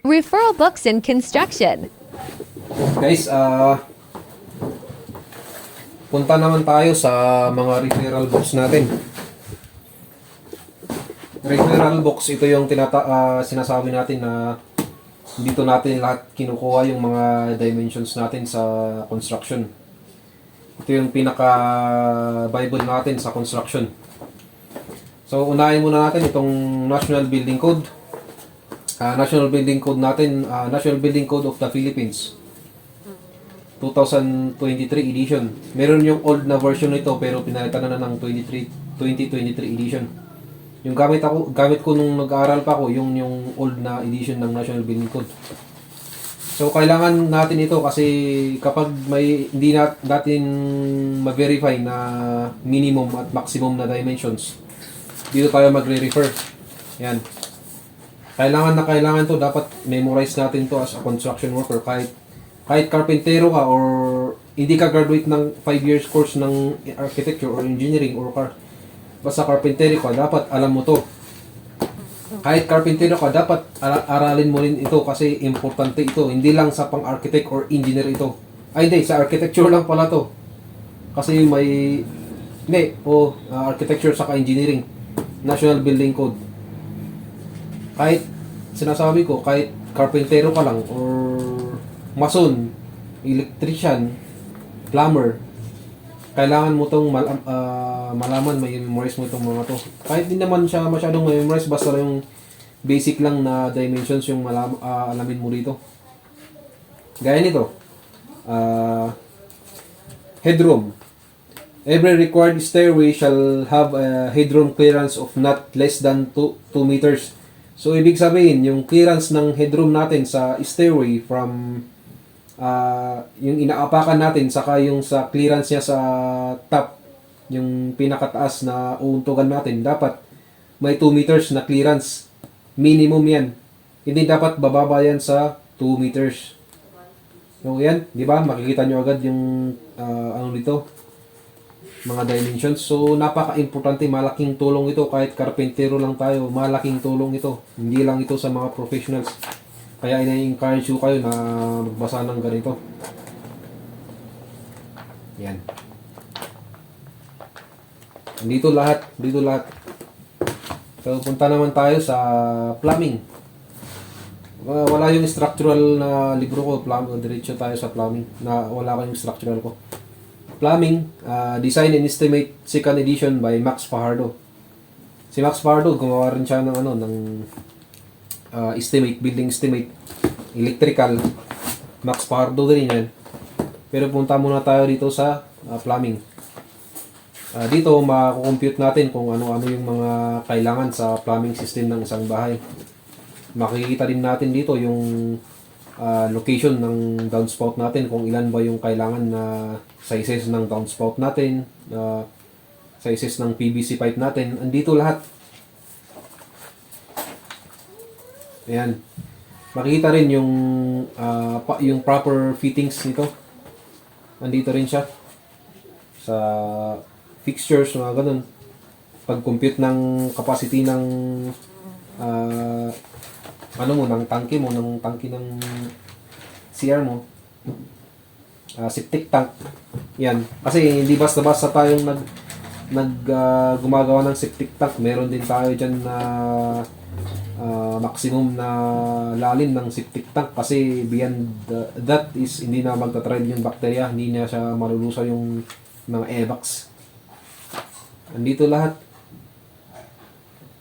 Referral books in construction. Guys, punta naman tayo sa mga referral books natin. Referral books, ito yung sinasabi natin na dito natin lahat kinukuha yung mga dimensions natin sa construction. Ito yung pinaka-bible natin sa construction. So, unahin muna natin itong National Building Code. National Building Code natin, National Building Code of the Philippines 2023 edition. Meron yung old na version nito pero pinalitan na ng 2023 edition. Yung gamit ko nung nag-aaral pa ako, yung old na edition ng National Building Code. So kailangan natin ito kasi kapag may hindi natin ma-verify na minimum at maximum na dimensions, dito tayo magre-refer. Yan. Kailangan to, dapat memorize natin to as a construction worker. Kahit carpentero ka or hindi ka graduate ng 5 years course ng architecture or engineering or basta carpentero ka, dapat alam mo to. Kahit carpentero ka, dapat aralin mo rin ito kasi importante ito. Hindi lang sa pang-architect or engineer ito. Ay hindi, sa architecture lang pala to. Kasi architecture saka engineering. National Building Code. Kahit sinasabi ko, kahit carpentero ka lang or mason, electrician, plumber, kailangan mo itong malaman, may memorize mo itong mga to. Kahit din naman siya masyadong may memorize, basta yung basic lang na dimensions yung alamin mo dito. Gaya nito, headroom. Every required stairway shall have a headroom clearance of not less than 2 meters. So, ibig sabihin, yung clearance ng headroom natin sa stairway from yung inaapakan natin, saka yung sa clearance niya sa top, yung pinakataas na uuntugan natin, dapat may 2 meters na clearance. Minimum yan. Hindi dapat bababa yan sa 2 meters. So, yan. Di ba? Makikita nyo agad yung dito, mga dimensions. So, napaka-importante, malaking tulong ito. Kahit karpentero lang tayo, malaking tulong ito. Hindi lang ito sa mga professionals. Kaya ina-encourage ko kayo na magbasa ng ganito. Yan. Dito lahat. So, punta naman tayo sa plumbing. Wala yung structural na libro ko. Diretso tayo sa plumbing. Wala ko yung structural ko. Plumbing, Design and Estimate, second edition by Max Fajardo. Si Max Fajardo, gumawa rin siya ng estimate, building estimate, electrical. Max Fajardo din yan. Pero punta muna tayo dito sa plumbing. Dito, makukompute natin kung ano-ano yung mga kailangan sa plumbing system ng isang bahay. Makikita din natin dito yung location ng downspout natin, kung ilan ba yung kailangan na sizes ng downspout natin, sizes ng PVC pipe natin. Andito lahat. Ayan. Makikita rin yung proper fittings nito. Andito rin siya. Sa fixtures, mga ganun. Pag-compute ng capacity ng ng tangke ng CR mo. Septic tank. Yan. Kasi hindi basta-basta tayong gumagawa ng septic tank. Meron din tayo dyan na maximum na lalim ng septic tank. Kasi beyond that is hindi na magta-thrive yung bacteria. Hindi na siya malulusa yung mga evacs. Andito lahat.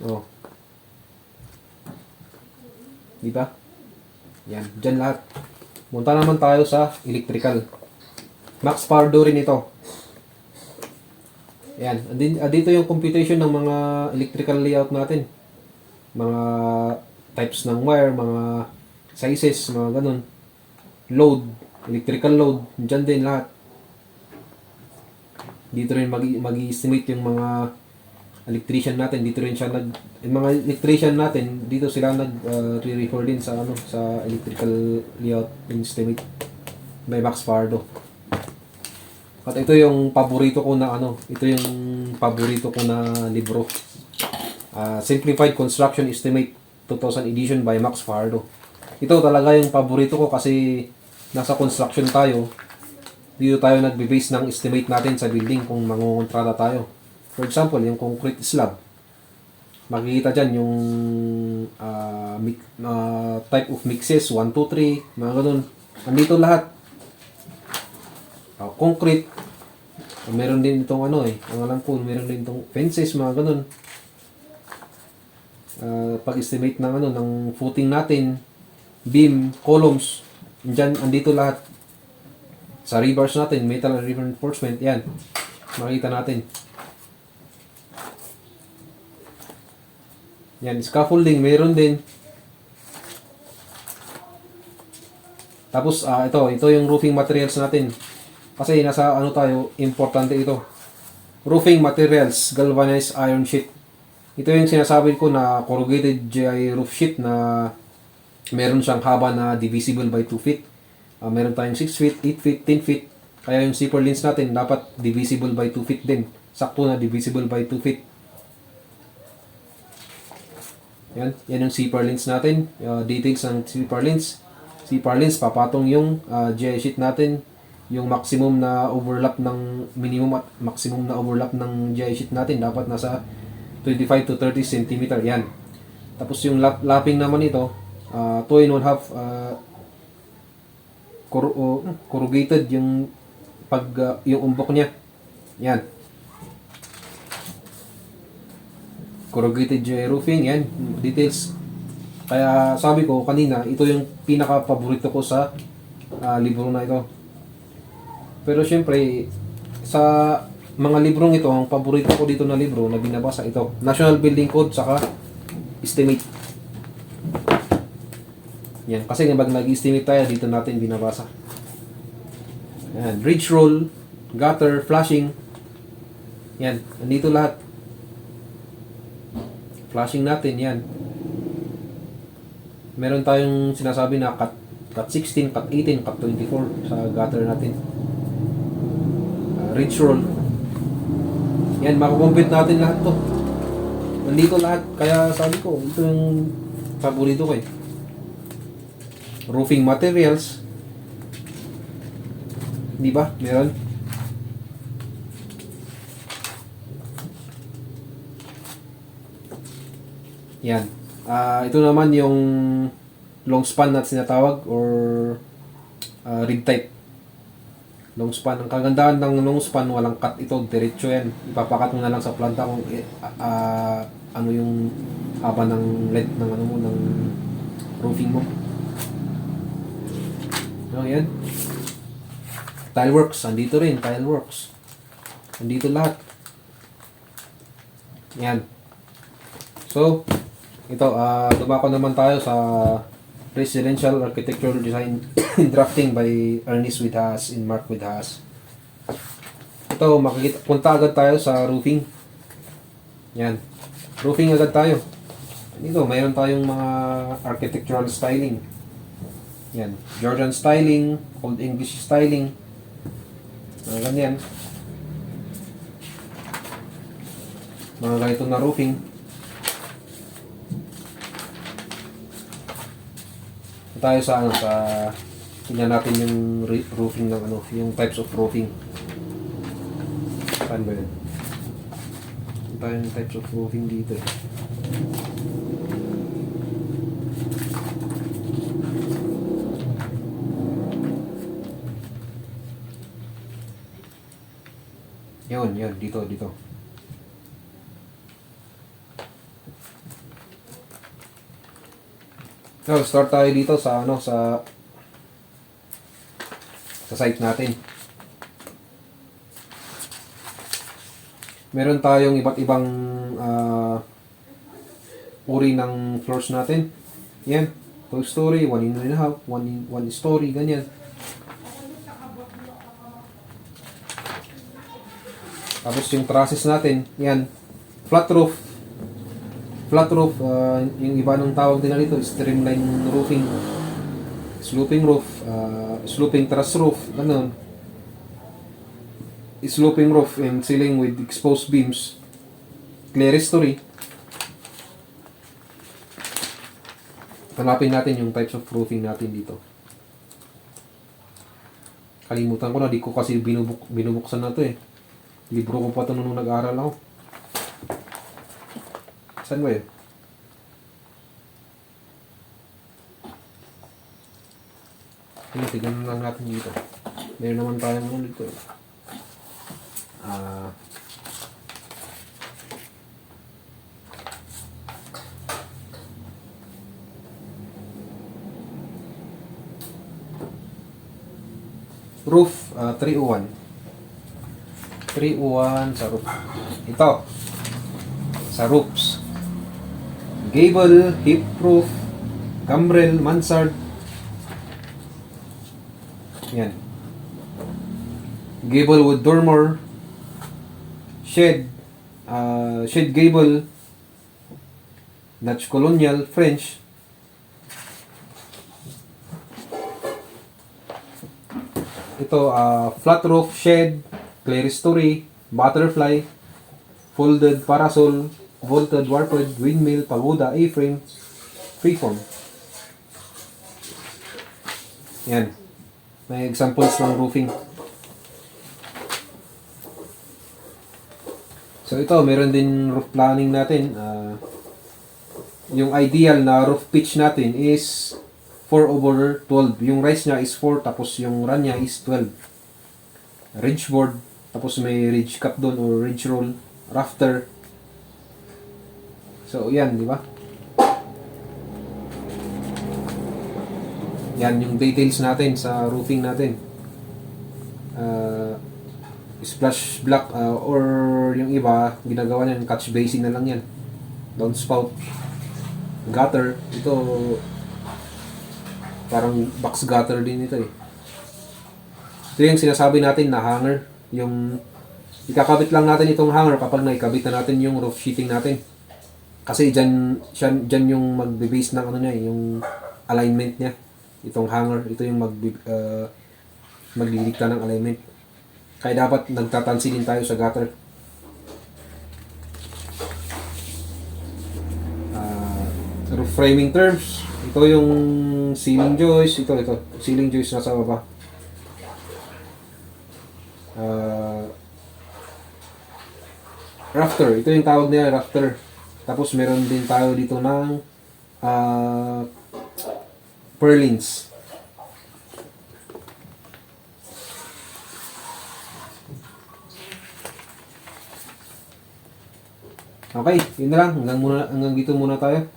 Oh. Diba? Yan. Dyan lahat. Punta naman tayo sa electrical. Max Fajardo rin ito. Yan. Dito yung computation ng mga electrical layout natin. Mga types ng wire, mga sizes, mga ganun. Load. Electrical load. Dyan din lahat. Dito rin mag-i-estimate yung mga electrician natin. Dito rin siya yung mga electrician natin, dito sila re-refer din sa sa electrical layout estimate by Max Fajardo. At ito yung paborito ko na libro. Simplified Construction Estimate 2000 edition by Max Fajardo. Ito talaga yung paborito ko kasi nasa construction tayo. Dito tayo nagbe-base ng estimate natin sa building kung mangungontrata tayo. For example, yung concrete slab. Makikita dyan yung type of mixes, 1, 2, 3, mga ganun. Andito lahat. Concrete. Meron din itong ang alam ko, meron din itong fences, mga ganun. Pag-estimate ng ng footing natin, beam, columns, andito lahat. Sa rebars natin, metal and reinforcement, yan. Makita natin. Yan, scaffolding, meron din. Tapos, ito yung roofing materials natin. Kasi nasa tayo, importante ito. Roofing materials, galvanized iron sheet. Ito yung sinasabi ko na corrugated GI roof sheet na meron siyang haba na divisible by 2 feet. Meron tayong 6 feet, 8 feet, 10 feet. Kaya yung zipper lines natin dapat divisible by 2 feet din. Sakto na divisible by 2 feet. Yan yung zipper lines natin. Details ng zipper lines. Zipper lines, papatong yung GI sheet natin. Yung maximum na overlap ng minimum at maximum na overlap ng GI sheet natin dapat nasa 25 to 30 cm. Yan. Tapos yung lapping naman ito, 2 1/2 corrugated yung yung umbok niya. Yan. Corrugated roofing, yan, details. Kaya sabi ko kanina, ito yung pinaka-paborito ko sa libro na ito. Pero syempre, sa mga librong ito, ang paborito ko dito na libro na binabasa ito, National Building Code saka Estimate. Yan, kasi kapag nag-estimate tayo, dito natin binabasa. Yan, bridge roll, gutter, flashing. Yan, nandito lahat. Flashing natin, yan. Meron tayong sinasabi na cut 16, cut 18, cut 24 sa gutter natin. Ridge roll. Yan, makukompute natin lahat to. Nandito lahat. Kaya sabi ko, ito yung paborito ko eh. Roofing materials. Di ba? Meron. Yan. Ito naman yung long span na sinatawag or rib type. Long span. Ang kagandahan ng long span, walang cut ito. Diretso yan. Ipapakat mo na lang sa planta kung ano yung haba ng length ng ng roofing mo. Yan. Tileworks, andito rin, Tileworks. Andito lahat. Yan. So, ito, dumako naman tayo sa Residential Architectural Design Drafting by Ernest Widhas and Mark Widhas. Ito, punta agad tayo sa roofing. Yan. Roofing agad tayo. Dito, mayroon tayong mga architectural styling. Yan. Georgian styling, Old English styling. Mga ganyan. Mga ganito na roofing. Tayo sa tingnan natin yung roofing ng yung types of roofing. Saan ba yun? Tayo yung types of roofing dito eh. Yun, dito. So, start tayo dito sa sa site natin. Meron tayong iba't ibang uri ng floors natin. Yan, 2 story, 1 and a half, 1 story, ganyan. Tapos yung trusses natin, yan, flat roof. Flat roof, yung iba ng tawag din dito, streamline roofing, sloping roof, sloping truss roof, ganun. Sloping roof and ceiling with exposed beams, clerestory. Hanapin natin yung types of roofing natin dito. Kalimutan ko na, di ko kasi binubuksan na to eh. Libro ko pa ito nung nag-aaral ako. Saan ba yun? Tignan lang natin dito. Meron naman tayong ano dito. Roof 301. 301 sa roof. Ito. Sa roofs. Gable, hip roof, gambrel, mansard. Yan. Gable with dormer, shed, shed gable, Dutch colonial, French. Ito, flat roof, shed, clerestory, butterfly, folded parasol, vaulted, warped, windmill, pagoda, A-frame, freeform. Yan. May examples ng roofing. So ito, meron din roof planning natin. Yung ideal na roof pitch natin is 4/12. Yung rise niya is 4, tapos yung run niya is 12. Ridge board, tapos may ridge cap doon or ridge roll, rafter. So yan, di ba? Yan yung details natin sa roofing natin. Splash block or yung iba, ginagawa niyan, catch basin na lang yan. Downspout. Gutter. Ito, parang box gutter din ito eh. Ito yung sinasabi natin na hanger. Yung ikakabit lang natin itong hanger kapag naikabit na natin yung roof sheeting natin. Kasi dyan yung magbe-base ng ano niya, yung alignment niya. Itong hanger, ito yung maglidikta ng alignment. Kaya dapat nagtatansi din tayo sa gutter. Roof framing terms. Ito yung ceiling joist. Ito. Ceiling joist nasa baba. Rafter. Ito yung tawag nila, rafter. Tapos meron din tayo dito ng purlins. Okay, yun na lang. Hanggang dito muna tayo.